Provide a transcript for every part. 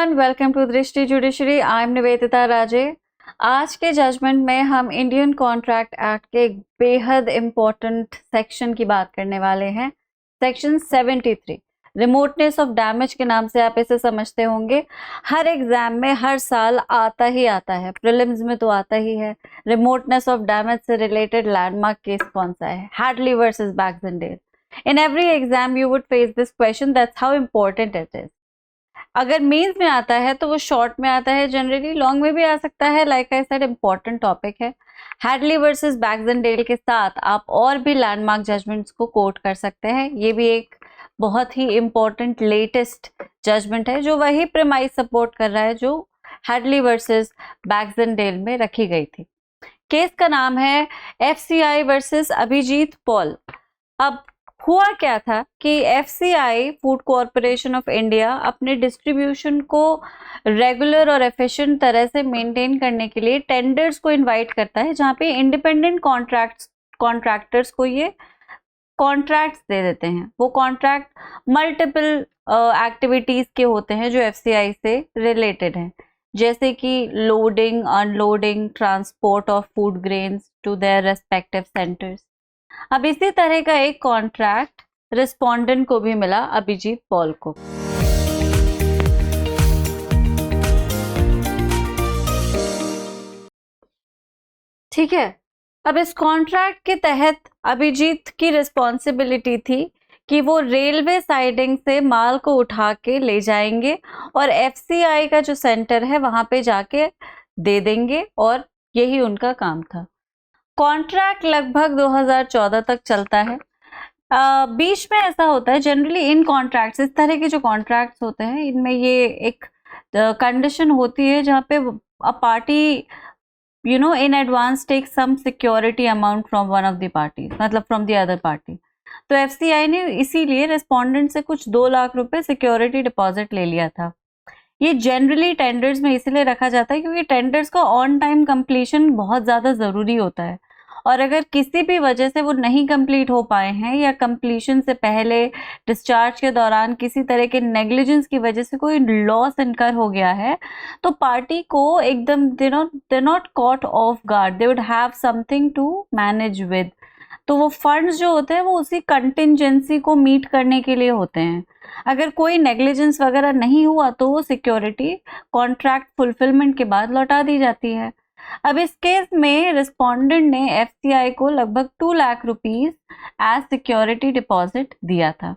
Everyone, welcome to दृष्टि judiciary. I am Nivedita राजे। आज के जजमेंट में हम इंडियन कॉन्ट्रैक्ट एक्ट के एक बेहद इम्पोर्टेंट सेक्शन की बात करने वाले हैं। सेक्शन 73, रिमोटनेस ऑफ डैमेज के नाम से आप इसे समझते होंगे। हर एग्जाम में हर साल आता ही आता है, प्रीलिम्स में तो आता ही है। रिमोटनेस ऑफ डैमेज से रिलेटेड लैंडमार्क केस कौन सा है? Hadley versus Baxendale. In every exam you would face this question, that's how important it is. अगर मेंस में आता है तो वो शॉर्ट में आता है, जनरली लॉन्ग में भी आ सकता है। Like I said, important topic है। हैडली वर्सेस बैक्सडेल के साथ आप और भी लैंडमार्क जजमेंट्स को कोट कर सकते हैं। ये भी एक बहुत ही इम्पोर्टेंट लेटेस्ट जजमेंट है जो वही प्रेमाइस सपोर्ट कर रहा है जो हैडली वर्सेस बैक्सडेल में रखी गई थी। केस का नाम है FCI वर्सेस अभिजीत पॉल। अब हुआ क्या था कि FCI, food corporation of India, अपने डिस्ट्रीब्यूशन को रेगुलर और एफिशिएंट तरह से मेंटेन करने के लिए टेंडर्स को इनवाइट करता है, जहां पे इंडिपेंडेंट कॉन्ट्रैक्टर्स को ये कॉन्ट्रैक्ट्स दे देते हैं। वो कॉन्ट्रैक्ट मल्टीपल एक्टिविटीज के होते हैं जो FCI से रिलेटेड हैं, जैसे कि loading, unloading, transport of food grains to their respective centres. अब इसी तरह का एक कॉन्ट्रैक्ट रिस्पोंडेंट को भी मिला, अभिजीत पॉल को। ठीक है, अब इस कॉन्ट्रैक्ट के तहत अभिजीत की रिस्पॉन्सिबिलिटी थी कि वो रेलवे साइडिंग से माल को उठा के ले जाएंगे और FCI का जो सेंटर है वहां पे जाके दे देंगे, और यही उनका काम था। कॉन्ट्रैक्ट लगभग 2014 तक चलता है। बीच में ऐसा होता है, जनरली इन कॉन्ट्रैक्ट्स, इस तरह के जो कॉन्ट्रैक्ट्स होते हैं, इनमें ये एक कंडीशन होती है जहाँ पे a party in advance take some security amount from one of the party, मतलब फ्रॉम द अदर पार्टी। तो FCI ने इसीलिए रेस्पोंडेंट से कुछ 2 लाख रुपए सिक्योरिटी डिपॉजिट ले लिया था। ये जनरली टेंडर्स में इसलिए रखा जाता है क्योंकि टेंडर्स का ऑन टाइम कंप्लीशन बहुत ज़्यादा ज़रूरी होता है, और अगर किसी भी वजह से वो नहीं कंप्लीट हो पाए हैं या कंप्लीशन से पहले डिस्चार्ज के दौरान किसी तरह के नेग्लिजेंस की वजह से कोई लॉस इनकर हो गया है, तो पार्टी को एकदम they not caught off guard, they would have something to manage with. तो वो फंड्स जो होते हैं वो उसी कंटिंजेंसी को मीट करने के लिए होते हैं। अगर कोई नेग्लिजेंस वगैरह नहीं हुआ तो वो सिक्योरिटी कॉन्ट्रैक्ट फुलफिलमेंट के बाद लौटा दी जाती है। अब इस केस में रिस्पोंडेंट ने FCI को लगभग 2 lakh rupees as security deposit दिया था।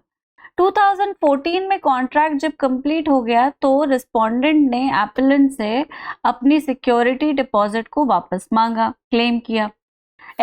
2014 में कॉन्ट्रैक्ट जब कंप्लीट हो गया तो रिस्पोंडेंट ने एपेलेंट से अपनी सिक्योरिटी डिपॉजिट को वापस मांगा, क्लेम किया।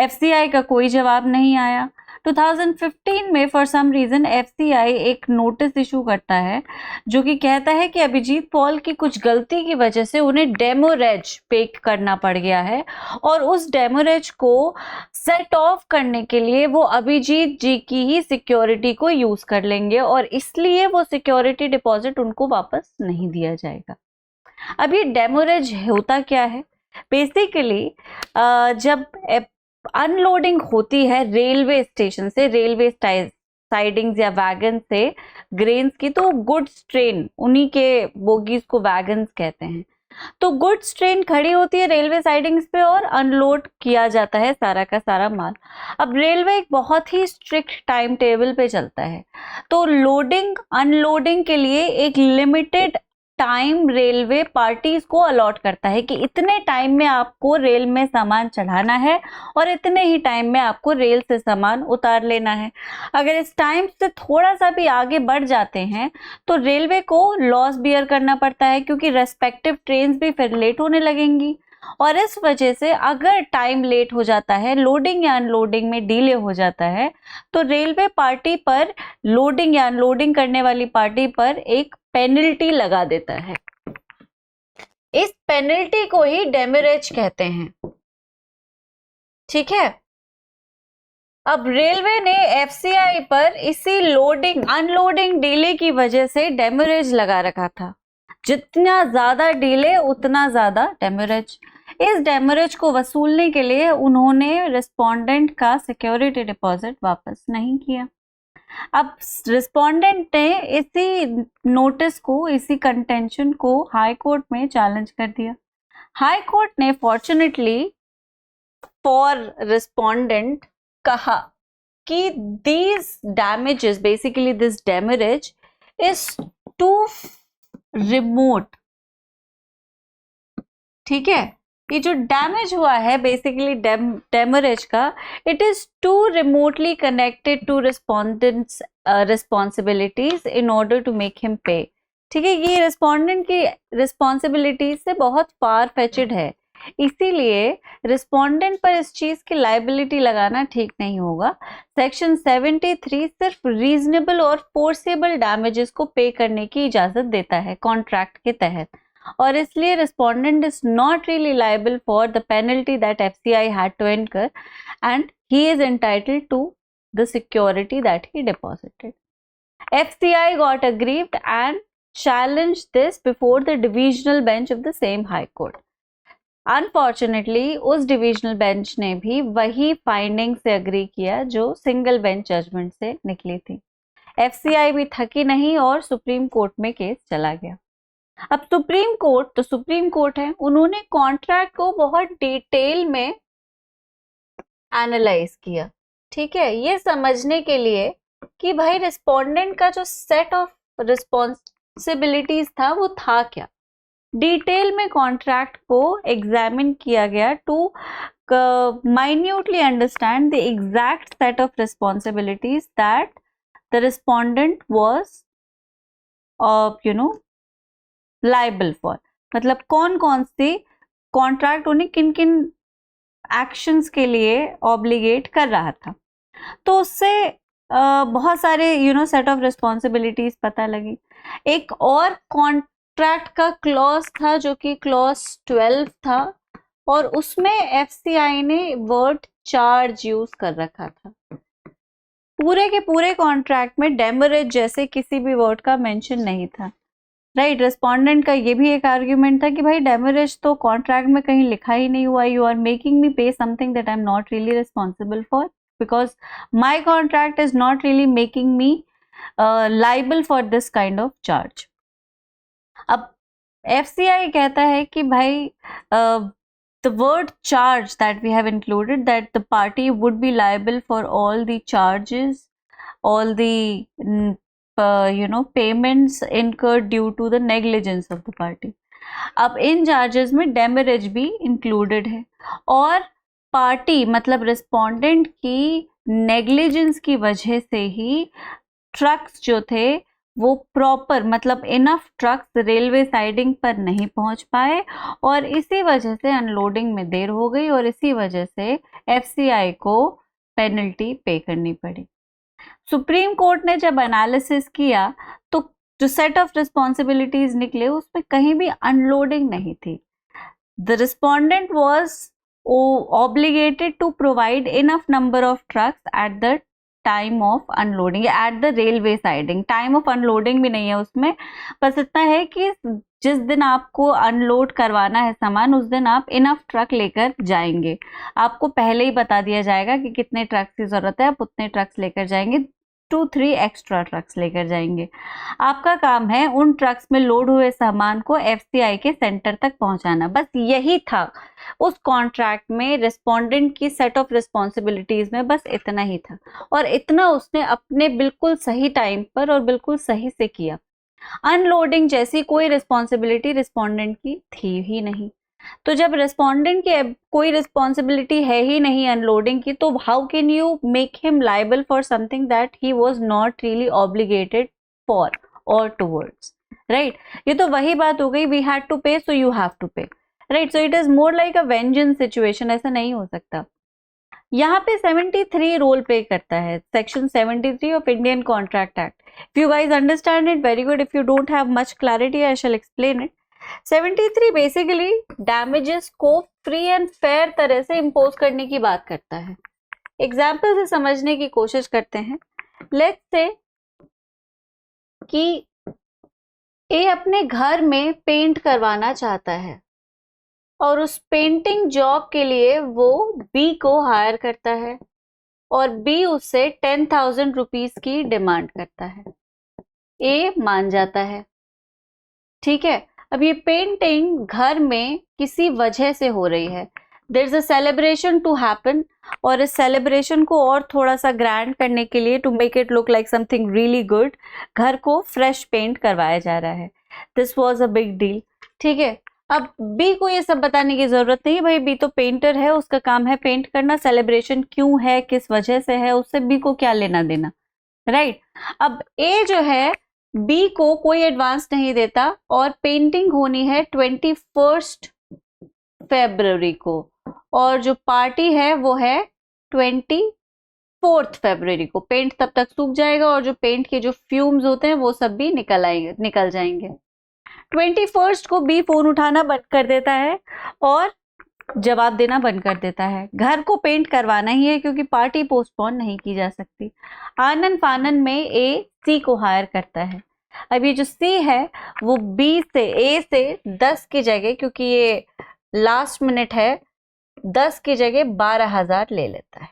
FCI का कोई जवाब नहीं आया। 2015 में फॉर सम रीजन FCI एक नोटिस इशू करता है जो कि कहता है कि अभिजीत पॉल की कुछ गलती की वजह से उन्हें डेमोरेज पे करना पड़ गया है, और उस डेमोरेज को सेट ऑफ करने के लिए वो अभिजीत जी की ही सिक्योरिटी को यूज कर लेंगे, और इसलिए वो सिक्योरिटी डिपॉजिट उनको वापस नहीं दिया जाएगा। अब ये डेमोरेज होता क्या है? बेसिकली जब अनलोडिंग होती है रेलवे स्टेशन से, रेलवे साइडिंग्स या वैगन से ग्रेन्स की, तो गुड्स ट्रेन, उन्हीं के बोगीज को वैगन्स कहते हैं। तो गुड्स ट्रेन खड़ी होती है रेलवे साइडिंग्स पे और अनलोड किया जाता है सारा का सारा माल। अब रेलवे एक बहुत ही स्ट्रिक्ट टाइम टेबल पे चलता है, तो लोडिंग अनलोडिंग के लिए एक लिमिटेड टाइम रेलवे पार्टीज को अलॉट करता है कि इतने टाइम में आपको रेल में सामान चढ़ाना है और इतने ही टाइम में आपको रेल से सामान उतार लेना है। अगर इस टाइम से थोड़ा सा भी आगे बढ़ जाते हैं तो रेलवे को लॉस बियर करना पड़ता है, क्योंकि रेस्पेक्टिव ट्रेन्स भी फिर लेट होने लगेंगी, और इस वजह से अगर टाइम लेट हो जाता है, लोडिंग या अनलोडिंग में डिले हो जाता है, तो रेलवे पार्टी पर, लोडिंग या अनलोडिंग करने वाली पार्टी पर एक पेनल्टी लगा देता है। इस पेनल्टी को ही डेमरेज कहते हैं। ठीक है, अब रेलवे ने FCI पर इसी लोडिंग अनलोडिंग डिले की वजह से डेमरेज लगा रखा था। जितना ज्यादा डिले उतना ज्यादा डेमरेज। इस डेमरेज को वसूलने के लिए उन्होंने रिस्पोंडेंट का सिक्योरिटी डिपॉजिट वापस नहीं किया। अब रिस्पोंडेंट ने इसी नोटिस को, इसी कंटेंशन को हाई कोर्ट में चैलेंज कर दिया। हाई कोर्ट ने फॉर्चुनेटली फॉर रिस्पोंडेंट कहा कि these damages, basically this demurrage is too remote, ठीक है, ये जो डैमेज हुआ है बेसिकली डेमरेज का, it is too remotely connected to respondent's responsibilities in order to make him pay. ठीक है, ये रिस्पोंडेंट की रिस्पॉन्सिबिलिटीज से बहुत फार फेचड है, इसीलिए रिस्पोंडेंट पर इस चीज की लाइबिलिटी लगाना ठीक नहीं होगा। सेक्शन 73 सिर्फ रीजनेबल और फोर्सेबल डैमेजेस को पे करने की इजाजत देता है कॉन्ट्रैक्ट के तहत, और इसलिए respondent is not really liable for the penalty that FCI had to incur and he is entitled to the security that he deposited. FCI got aggrieved and challenged this before the divisional bench of the same high court. Unfortunately, उस divisional bench ने भी वही finding से agree किया जो single bench judgement से निकली थी। FCI भी थकी नहीं और सुप्रीम कोर्ट में केस चला गया। अब सुप्रीम कोर्ट तो सुप्रीम कोर्ट है, उन्होंने कॉन्ट्रैक्ट को बहुत डिटेल में एनालाइज किया। ठीक है, ये समझने के लिए कि भाई रिस्पोंडेंट का जो सेट ऑफ रिस्पॉन्सिबिलिटीज था वो था क्या। डिटेल में कॉन्ट्रैक्ट को एग्जामिन किया गया to minutely understand the exact set of responsibilities that the respondent was liable for. मतलब कौन कौन सी कॉन्ट्रैक्ट उन्हें किन किन एक्शंस के लिए ऑब्लिगेट कर रहा था, तो उससे बहुत सारे सेट ऑफ रिस्पॉन्सिबिलिटीज पता लगी। एक और कॉन्ट्रैक्ट का क्लॉज था जो कि क्लॉज 12 था, और उसमें FCI ने वर्ड चार्ज यूज कर रखा था। पूरे के पूरे कॉन्ट्रैक्ट में डेमरेज जैसे किसी भी वर्ड का मेंशन नहीं था। राइट, रिस्पोंडेंट का ये भी एक आर्ग्यूमेंट था कि भाई डेमरेज तो कॉन्ट्रैक्ट में कहीं लिखा ही नहीं हुआ, यू आर मेकिंग मी पे something that I am not really responsible for, because my contract is not really making me liable for this kind of charge. अब FCI कहता है कि भाई the word charge that we have included, that the party would be liable for all the charges, all the payments incurred due to the negligence of the party. अब इन charges में demurrage भी included है, और party मतलब respondent की negligence की वजह से ही ट्रक्स जो थे वो प्रॉपर मतलब इनफ ट्रक्स रेलवे साइडिंग पर नहीं पहुंच पाए, और इसी वजह से अनलोडिंग में देर हो गई, और इसी वजह से FCI को पेनल्टी पे करनी पड़ी। सुप्रीम कोर्ट ने जब एनालिसिस किया तो जो सेट ऑफ रिस्पॉन्सिबिलिटीज निकले उसमें कहीं भी अनलोडिंग नहीं थी। The respondent was obligated to provide enough number of trucks at the time of unloading, at the railway siding. Time of unloading भी नहीं है उसमें, बस इतना है कि जिस दिन आपको अनलोड करवाना है सामान उस दिन आप इनफ ट्रक लेकर जाएंगे। आपको पहले ही बता दिया जाएगा कि कितने ट्रक्स की जरूरत है, आप उतने ट्रक्स लेकर जाएंगे, 2-3 एक्स्ट्रा ट्रक्स लेकर जाएंगे। आपका काम है उन ट्रक्स में लोड हुए सामान को FCI के सेंटर तक पहुंचाना। बस यही था उस कॉन्ट्रैक्ट में, रिस्पोंडेंट की सेट ऑफ रिस्पॉन्सिबिलिटीज में बस इतना ही था, और इतना उसने अपने बिल्कुल सही टाइम पर और बिल्कुल सही से किया। अनलोडिंग जैसी कोई रिस्पॉन्सिबिलिटी रिस्पोंडेंट की थी ही नहीं। तो जब रिस्पोंडेंट की कोई रिस्पॉन्सिबिलिटी है ही नहीं अनलोडिंग की, तो how can you make him liable for something that he was not really obligated for और टुवर्ड्स। राइट, ये तो वही बात हो गई, वी हैड टू पे सो यू हैव टू पे। Right, so it is more like a vengeance situation. ऐसा नहीं हो सकता। यहाँ पे 73 रोल प्ले करता है, section 73 of Indian contract act. If you guys understand it, very good. If you don't have much clarity, I shall explain it. 73 basically damages को free and fair तरह से इम्पोज करने की बात करता है। एग्जाम्पल से समझने की कोशिश करते हैं। लेट्स से कि ए अपने घर में पेंट करवाना चाहता है, और उस पेंटिंग जॉब के लिए वो बी को हायर करता है, और बी उससे 10,000 रुपीज की डिमांड करता है। ए मान जाता है, ठीक है। अब ये पेंटिंग घर में किसी वजह से हो रही है, there is a celebration to happen, और इस सेलिब्रेशन को और थोड़ा सा ग्रैंड करने के लिए, to make it look like something really good, घर को फ्रेश पेंट करवाया जा रहा है। This was a big deal, ठीक है। अब बी को ये सब बताने की जरूरत नहीं, भाई बी तो पेंटर है, उसका काम है पेंट करना, सेलिब्रेशन क्यों है, किस वजह से है, उससे बी को क्या लेना देना, राइट। अब ए जो है बी को कोई एडवांस नहीं देता, और पेंटिंग होनी है 21 फरवरी को, और जो पार्टी है वो है 24 फरवरी को। पेंट तब तक सूख जाएगा और जो पेंट के जो फ्यूम्स होते हैं वो सब भी निकल जाएंगे। 21 को बी फोन उठाना बंद कर देता है और जवाब देना बंद कर देता है। घर को पेंट करवाना ही है क्योंकि पार्टी पोस्टपोन नहीं की जा सकती। आनन फानन में ए सी को हायर करता है। अब ये जो सी है वो बी से ए से 10 की जगह, क्योंकि ये लास्ट मिनट है, 10 की जगह 12,000 ले लेता है।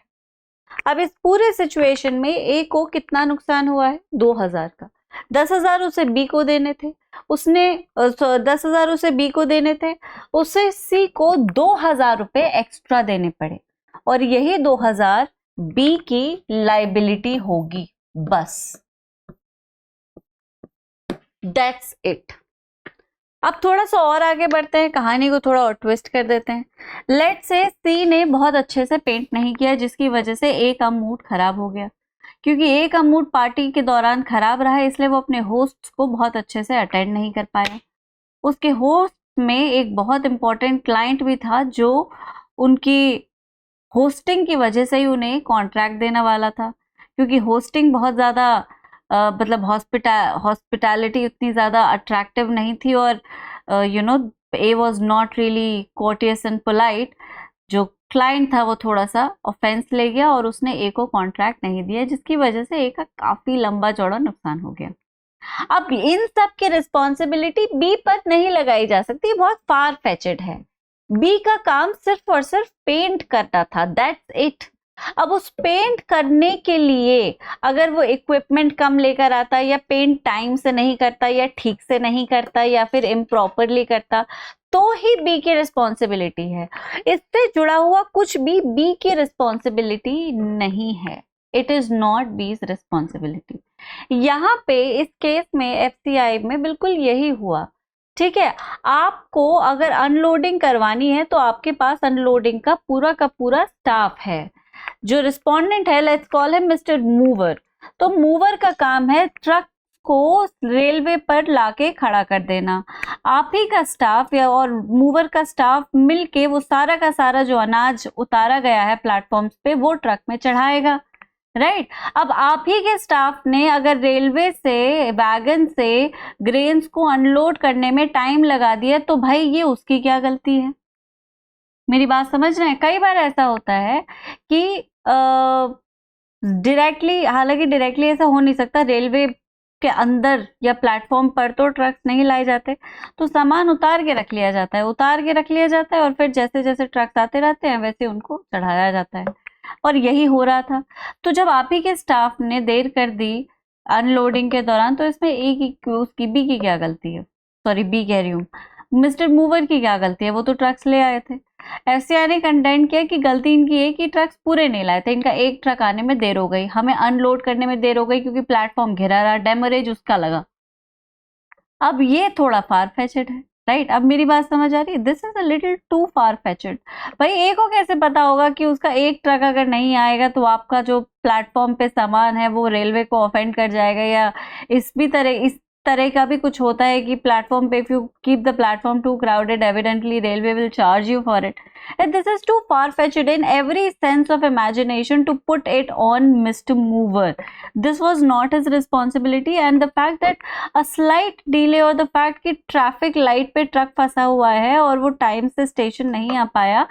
अब इस पूरे सिचुएशन में ए को कितना नुकसान हुआ है? 2,000 का। 10,000 उसे बी को देने थे, उसने 10,000 उसे बी को देने थे, उसे सी को 2,000 रुपए एक्स्ट्रा देने पड़े, और यही 2,000 बी की लाइबिलिटी होगी, बस। That's it. अब थोड़ा सा और आगे बढ़ते हैं, कहानी को थोड़ा और ट्विस्ट कर देते हैं। लेट्स से सी ने बहुत अच्छे से पेंट नहीं किया, जिसकी वजह से ए का मूड खराब हो गया। क्योंकि ए का मूड पार्टी के दौरान खराब रहा, इसलिए वो अपने होस्ट को बहुत अच्छे से अटेंड नहीं कर पाया। उसके होस्ट में एक बहुत इंपॉर्टेंट क्लाइंट भी था, जो उनकी होस्टिंग की वजह से ही उन्हें कॉन्ट्रैक्ट देने वाला था। क्योंकि होस्टिंग बहुत ज़्यादा मतलब हॉस्पिटैलिटी उतनी ज़्यादा अट्रैक्टिव नहीं थी, और ए was not really courteous and polite. जो क्लाइंट था वो थोड़ा सा ऑफेंस ले गया और उसने ए को कॉन्ट्रैक्ट नहीं दिया, जिसकी वजह से ए का काफ़ी लंबा चौड़ा नुकसान हो गया। अब इन सब की रिस्पॉन्सिबिलिटी बी पर नहीं लगाई जा सकती, बहुत फार फेचेड है। बी का काम सिर्फ और सिर्फ पेंट करना था, दैट्स इट। अब उस पेंट करने के लिए अगर वो इक्विपमेंट कम लेकर आता, या पेंट टाइम से नहीं करता, या ठीक से नहीं करता, या फिर इम्प्रॉपरली करता, तो ही बी की रिस्पॉन्सिबिलिटी है। इससे जुड़ा हुआ कुछ भी बी की रिस्पॉन्सिबिलिटी नहीं है। इट इज नॉट बीज रिस्पॉन्सिबिलिटी। यहाँ पे इस केस में एफसीआई में बिल्कुल यही हुआ, ठीक है। आपको अगर अनलोडिंग करवानी है तो आपके पास अनलोडिंग का पूरा स्टाफ है। जो रिस्पोंडेंट है, let's call him mister mover, तो मूवर का काम है ट्रक को रेलवे पर लाके खड़ा कर देना। आप ही का स्टाफ या और मूवर का स्टाफ मिलके वो सारा का सारा जो अनाज उतारा गया है प्लेटफॉर्म्स पे वो ट्रक में चढ़ाएगा, राइट। अब आप ही के स्टाफ ने अगर रेलवे से वैगन से ग्रेन्स को अनलोड करने में टाइम लगा दिया, तो भाई ये उसकी क्या गलती है? मेरी बात समझ रहे हैं? कई बार ऐसा होता है कि डायरेक्टली, हालांकि डायरेक्टली ऐसा हो नहीं सकता, रेलवे के अंदर या प्लेटफॉर्म पर तो ट्रक्स नहीं लाए जाते, तो सामान उतार के रख लिया जाता है, और फिर जैसे जैसे ट्रक्स आते रहते हैं वैसे उनको चढ़ाया जाता है, और यही हो रहा था। तो जब आप ही के स्टाफ ने देर कर दी अनलोडिंग के दौरान, तो इसमें ए की उसकी बी की क्या गलती है? सॉरी, बी कह रही हूँ, मिस्टर मूवर की क्या गलती है? वो तो ट्रक्स ले आए थे। एफसीआई ने कंटेंट किया कि गलती इनकी है कि ट्रक्स पूरे नहीं लाए थे, इनका एक ट्रक आने में देर हो गई, हमें अनलोड करने में देर हो गई क्योंकि प्लेटफॉर्म घिरा रहा, डेमरेज उसका लगा। अब ये थोड़ा फार फेचेड है, राइट। अब मेरी बात समझ आ रही है? This is a little too far fetched. भाई ए को कैसे पता होगा कि उसका एक ट्रक अगर नहीं आएगा तो आपका जो प्लेटफॉर्म पे सामान है वो रेलवे को ऑफेंड कर जाएगा, या इस तरह का भी कुछ होता है कि प्लेटफॉर्म पे if you keep the platform too crowded, evidently railway will charge you for it. And this is too far-fetched in every sense of imagination to put it on Mr. Mover. This was not his responsibility, and the fact that a slight delay और the fact कि traffic light पे truck फंसा हुआ है और वो time से station नहीं आ पाया,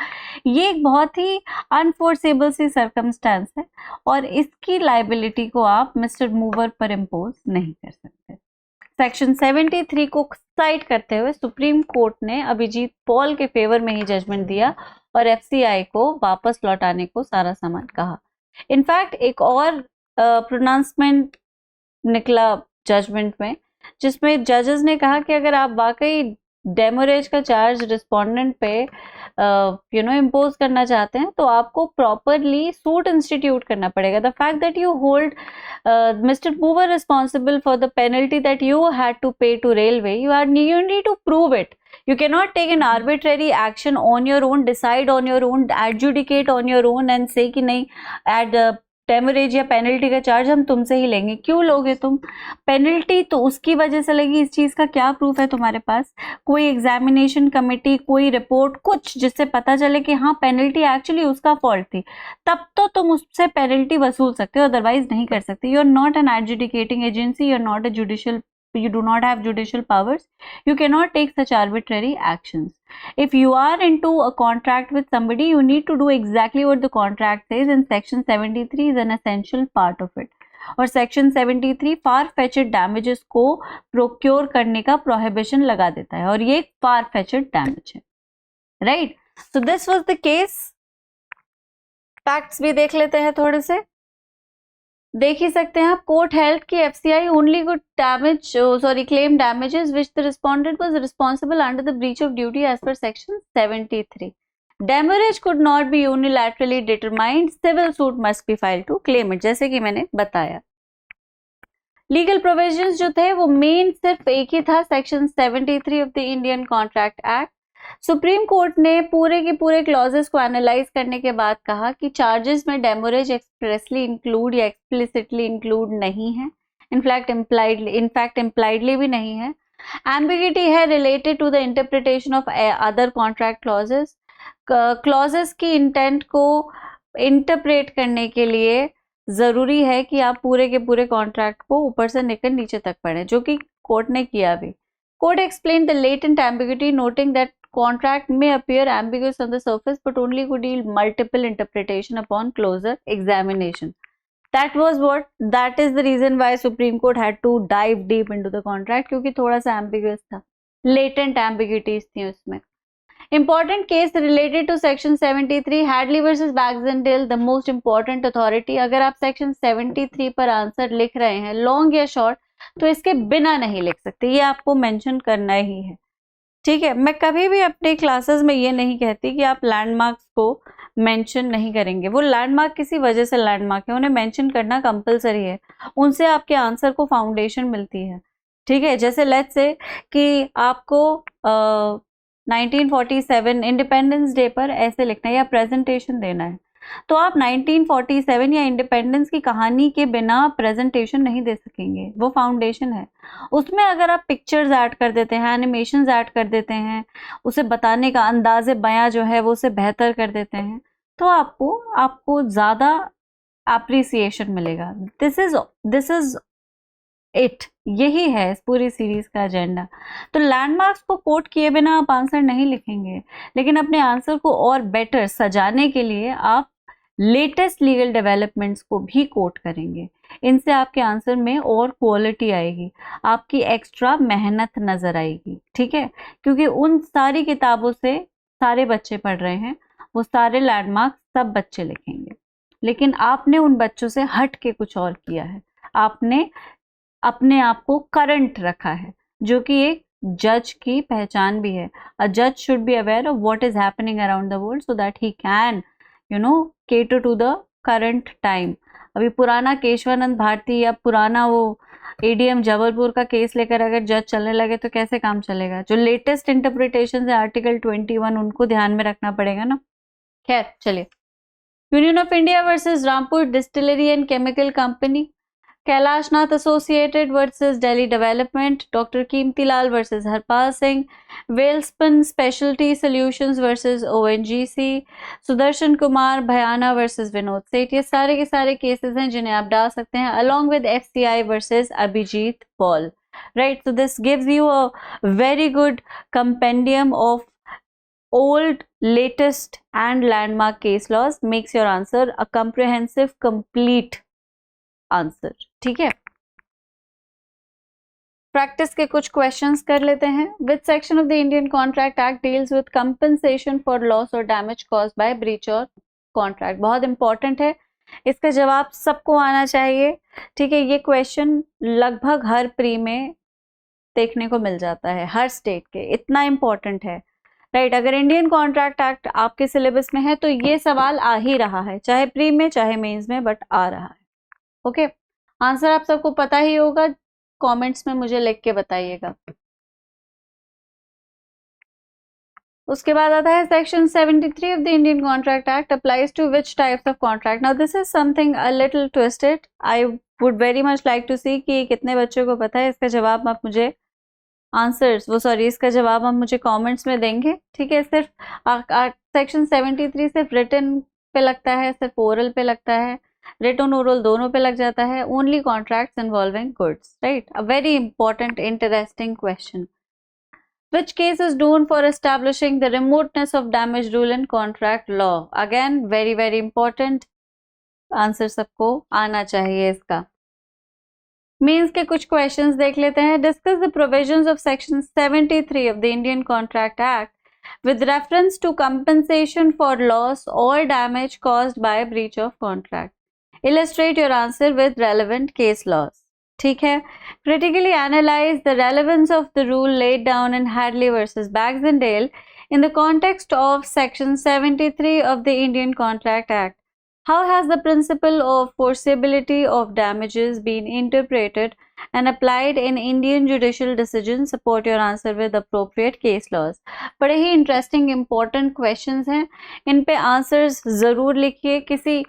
ये एक बहुत ही अनफोर्सेबल सी सर्कमस्टेंस है, और इसकी लाइबिलिटी को आप मिस्टर मूवर पर इम्पोज नहीं कर सकते। सेक्शन 73 को साइट करते हुए सुप्रीम कोर्ट ने अभिजीत पॉल के फेवर में ही जजमेंट दिया और एफसीआई को वापस लौटाने को सारा सामान कहा। इनफैक्ट एक और प्रोनाउंसमेंट निकला जजमेंट में, जिसमें जजेस ने कहा कि अगर आप वाकई डेमोरेज का चार्ज रिस्पोंडेंट पे इम्पोज करना चाहते हैं तो आपको प्रॉपरली सूट इंस्टीट्यूट करना पड़ेगा. The fact that you hold Mister Mover responsible for the penalty that you had to pay to railway, you need to prove it. You cannot take an arbitrary action on your own, decide on your own, adjudicate on your own and say कि नहीं add demurrage या penalty का charge हम तुमसे ही लेंगे. क्यों लोगे तुम पेनल्टी? तो उसकी वजह से लगी. इस चीज का क्या प्रूफ है तुम्हारे पास? कोई एग्जामिनेशन कमेटी, कोई रिपोर्ट, कुछ जिससे पता चले कि हाँ पेनल्टी एक्चुअली उसका फॉल्ट थी, तब तो तुम उससे पेनल्टी वसूल सकते हो, अदरवाइज नहीं कर सकते. You are not an adjudicating agency, you are not a judicial, you do not have judicial powers. You cannot take such arbitrary actions. If you are into a contract with somebody, you need to do exactly what the contract says, and section 73 is an essential part of it. और section 73 far-fetched damages को procure करने का prohibition लगा देता है, और ये far-fetched damage है. Right? So this was the case. Facts भी देख लेते हैं थोड़े से. देख ही सकते हैं आप. कोर्ट हेल्ड कि FCI only good claim damages which the respondent was responsible under the breach of duty as per section 73. Damage could not be unilaterally determined, civil suit must be filed to claim it, जैसे कि मैंने बताया. Legal provisions जो थे वो main सिर्फ एक ही था, section 73 of the Indian contract act. Supreme court ने पूरे के पूरे क्लॉजेस को एनालाइज करने के बाद कहा कि चार्जेस में डेमोरेज एक्सप्रेसली इंक्लूड या एक्सप्लिसिटली इंक्लूड नहीं है, इनफैक्ट इम्प्लाइडली भी नहीं है. एम्बिगिटी है related to the interpretation of other contract clauses. Clauses की इंटेंट को इंटरप्रेट करने के लिए जरूरी है कि आप पूरे के पूरे कॉन्ट्रैक्ट को ऊपर से लेकर नीचे तक पढ़ें, जो कि कोर्ट ने किया भी. Court explain the latent ambiguity noting that contract may appear ambiguous on the surface but only could yield multiple interpretation upon closer examination. That is the reason why Supreme Court had to dive deep into the contract, क्योंकि थोड़ा सा ambiguous था, latent ambiguities थी उसमें. Important case related to section 73, Hadley versus Baxendale, the most important authority. अगर आप section 73 पर answer लिख रहे हैं लॉन्ग या शॉर्ट, तो इसके बिना नहीं लिख सकते, ये आपको मेंशन करना ही है. ठीक है. मैं कभी भी अपने क्लासेस में ये नहीं कहती कि आप लैंडमार्क्स को मेंशन नहीं करेंगे. वो लैंडमार्क किसी वजह से लैंडमार्क है, उन्हें मेंशन करना कंपलसरी है, उनसे आपके आंसर को फाउंडेशन मिलती है. ठीक है. जैसे लेट्स से कि आपको 1947 इंडिपेंडेंस डे पर ऐसे लिखना है या प्रेजेंटेशन देना है, तो आप 1947 या इंडिपेंडेंस की कहानी के बिना प्रेजेंटेशन नहीं दे सकेंगे, वो फाउंडेशन है. उसमें अगर आप पिक्चर्स ऐड कर देते हैं, एनिमेशंस ऐड कर देते हैं, उसे बताने का अंदाज़े बयां जो है वो उसे बेहतर कर देते हैं, तो आपको ज़्यादा अप्रिसिएशन मिलेगा. दिस इज इट, यही है इस पूरी सीरीज का एजेंडा. तो लैंडमार्क्स को कोट किए बिना आप आंसर नहीं लिखेंगे, लेकिन अपने आंसर को और बेटर सजाने के लिए आप लेटेस्ट लीगल डेवलपमेंट्स को भी कोट करेंगे. इनसे आपके आंसर में और क्वालिटी आएगी, आपकी एक्स्ट्रा मेहनत नजर आएगी. ठीक है. क्योंकि उन सारी किताबों से सारे बच्चे पढ़ रहे हैं, वो सारे लैंडमार्क्स सब बच्चे लिखेंगे, लेकिन आपने उन बच्चों से हट के कुछ और किया है. आपने अपने आप को करंट रखा है, जो कि एक जज की पहचान भी है. अ जज should be aware of what is happening around the world so that he can cater to the current time. अभी पुराना केशवानंद भारती या पुराना वो एडीएम जबलपुर का केस लेकर अगर जज चलने लगे तो कैसे काम चलेगा? जो लेटेस्ट इंटरप्रिटेशन है आर्टिकल 21, उनको ध्यान में रखना पड़ेगा ना. खैर चलिए. Union of India versus Rampur distillery and chemical company, Kailashnath associated versus Delhi development, doctor Kimatilal versus Harpal Singh, Welspun speciality solutions versus ONGC, Sudarshan Kumar Bhayana versus Vinod Seth. ये सारे के सारे केसेस हैं जिन्हें आप डाल सकते हैं along with FCI versus Abhijit Paul. Right. So this gives you a very good compendium of old, latest and landmark case laws, makes your answer a comprehensive, complete answer. ठीक है. प्रैक्टिस के कुछ क्वेश्चंस कर लेते हैं. Which section of the Indian Contract Act deals with compensation for loss or damage caused by breach or contract? बहुत important है. इसका जवाब सबको आना चाहिए, ठीक है। ये क्वेश्चन लगभग हर प्री में देखने को मिल जाता है, हर स्टेट के, इतना इंपॉर्टेंट है, राइट। अगर इंडियन कॉन्ट्रैक्ट एक्ट आपके सिलेबस में है तो ये सवाल आ ही रहा है, चाहे प्री में चाहे मेंस में, बट आ रहा है। ओके, आंसर आप सबको पता ही होगा, कमेंट्स में मुझे लिख के बताइएगा। उसके बाद आता है section 73 of the Indian contract act applies to which types of contract. Now this is something a little twisted, I would very much like to see कि कितने बच्चों को पता है। इसका जवाब आप मुझे इसका जवाब आप मुझे कमेंट्स में देंगे, ठीक है। सिर्फ सेक्शन 73 सिर्फ रिटन पे लगता है, सिर्फ ओरल पे लगता है, रिटन ओरल दोनों पे लग जाता है। Only contracts involving goods, right. A very important interesting question. Which case is known for establishing the remoteness of damage rule in contract law? Again, very very important. Answer सबको आना चाहिए इसका। Means के कुछ क्वेश्चंस देख लेते हैं। Discuss the provisions of section 73 of the Indian contract act with reference to compensation for loss और damage caused by breach of contract. Illustrate your answer with relevant case laws, ठीक है। Critically analyze the relevance of the rule laid down in Hadley versus Baxendale in the context of section 73 of the Indian Contract Act. How has the principle of forcibility of damages been interpreted and applied in Indian judicial decisions? Support your answer with appropriate case laws. बड़े ही interesting important questions हैं, इन पे answers ज़रूर लिखिए। किसी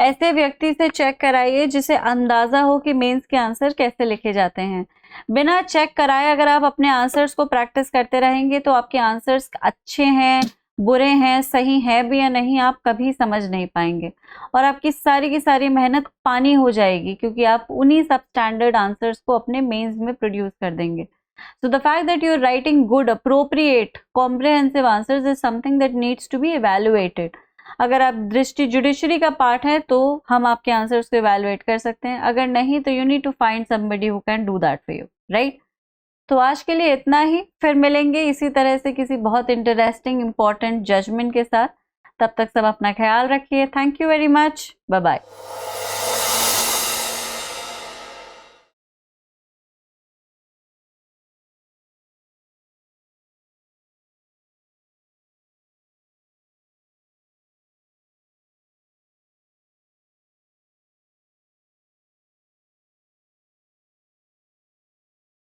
ऐसे व्यक्ति से check कराइए जिसे अंदाज़ा हो कि मेंस के आंसर कैसे लिखे जाते हैं। बिना चेक कराए अगर आप अपने आंसर्स को प्रैक्टिस करते रहेंगे तो आपके आंसर्स अच्छे हैं, बुरे हैं, सही है भी या नहीं, आप कभी समझ नहीं पाएंगे और आपकी सारी की सारी मेहनत पानी हो जाएगी, क्योंकि आप उन्हीं सब स्टैंडर्ड आंसर्स को अपने मेंस में प्रोड्यूस कर देंगे। So the fact that you're writing good, appropriate, comprehensive answers is something that needs to be evaluated. अगर आप दृष्टि जुडिशरी का पार्ट है तो हम आपके आंसर्स को इवेलुएट कर सकते हैं, अगर नहीं तो you need to find somebody who can do that for you, right. तो आज के लिए इतना ही, फिर मिलेंगे इसी तरह से किसी बहुत इंटरेस्टिंग इंपॉर्टेंट जजमेंट के साथ। तब तक सब अपना ख्याल रखिए। Thank you very much, bye bye.